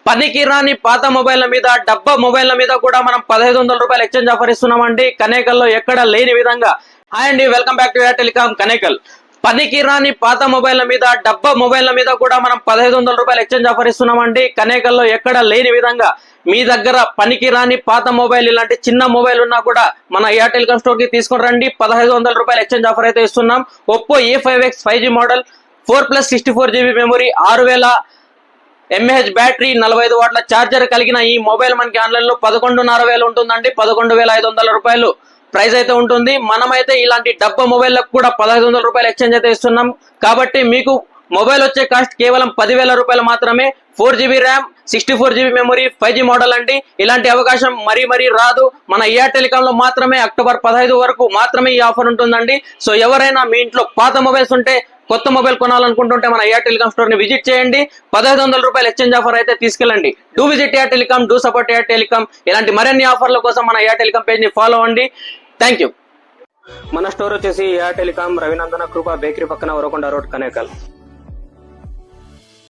పనికి రాని పాత మొబైల్ల మీద డబ్బా మొబైల్ల మీద కూడా మనం 1500 రూపాయలు ఎక్స్చేంజ్ ఆఫర్ ఇస్తున్నామండి కనేకల్లో ఎక్కడ లేని విధంగా. హాయ్ అండి, welcome back to air telecom Kanekal. పనికి రాని పాత మొబైల్ల మీద డబ్బా మొబైల్ల మీద కూడా మనం 1500 రూపాయలు ఎక్స్చేంజ్ ఆఫర్ ఇస్తున్నామండి కనేకల్లో ఎక్కడ లేని విధంగా. మీ దగ్గర పనికి రాని పాత మొబైల్ ఇలాంటి చిన్న మొబైల్ ఉన్నా కూడా మన ఎయిర్ టెలికాం స్టోర్ కి తీసుకొని రండి. 1500 రూపాయలు ఎక్స్చేంజ్ ఆఫర్ అయితే ఇస్తున్నాం. Oppo A5X 5G model 4+64GB memory 6000 mAh battery 45 వాట్ల ఛార్జర్ కలిగిన ఈ మొబైల్ మనకి ఆన్లైన్ లో 11,500 ఉంటుందండి. 11,500 రూపాయలు ప్రైస్ అయితే ఉంటుంది. మనమైతే ఇలాంటి డబ్బా మొబైల్లకు కూడా 1500 రూపాయలు ఎక్స్చేంజ్ అయితే ఇస్తున్నాం. కాబట్టి మీకు మొబైల్ వచ్చే కాస్ట్ కేవలం 10,000 రూపాయలు మాత్రమే. 4GB RAM 64GB memory 5G model అండి. ఇలాంటి అవకాశం మరీ రాదు. మన ఎయిర్ టెలికాం లో మాత్రమే అక్టోబర్ 15 వరకు మాత్రమే ఈ ఆఫర్ ఉంటుందండి. సో ఎవరైనా మీ ఇంట్లో పాత మొబైల్స్ ఉంటే, కొత్త మొబైల్ కొనాలనుకుంటుంటే మన ఎయిర్ టెలికాం స్టోర్ ని విజిట్ చేయండి. 1500 రూపాయలు ఎక్స్చేంజ్ ఆఫర్ అయితే తీసుకెళ్ళండి. Do visit air telecom, do support air telecom. ఇలాంటి మరిన్ని ఆఫర్ల కోసం మన ఎయిర్ టెలికాం పేజ్ ని ఫాలో అవ్వండి. Thank you. మన స్టోర్ వచ్చేసి ఎయిర్ టెలికాం రవినందన కృప బేకరీ పక్కన ఉరకొండ రోడ్ కనేకల్.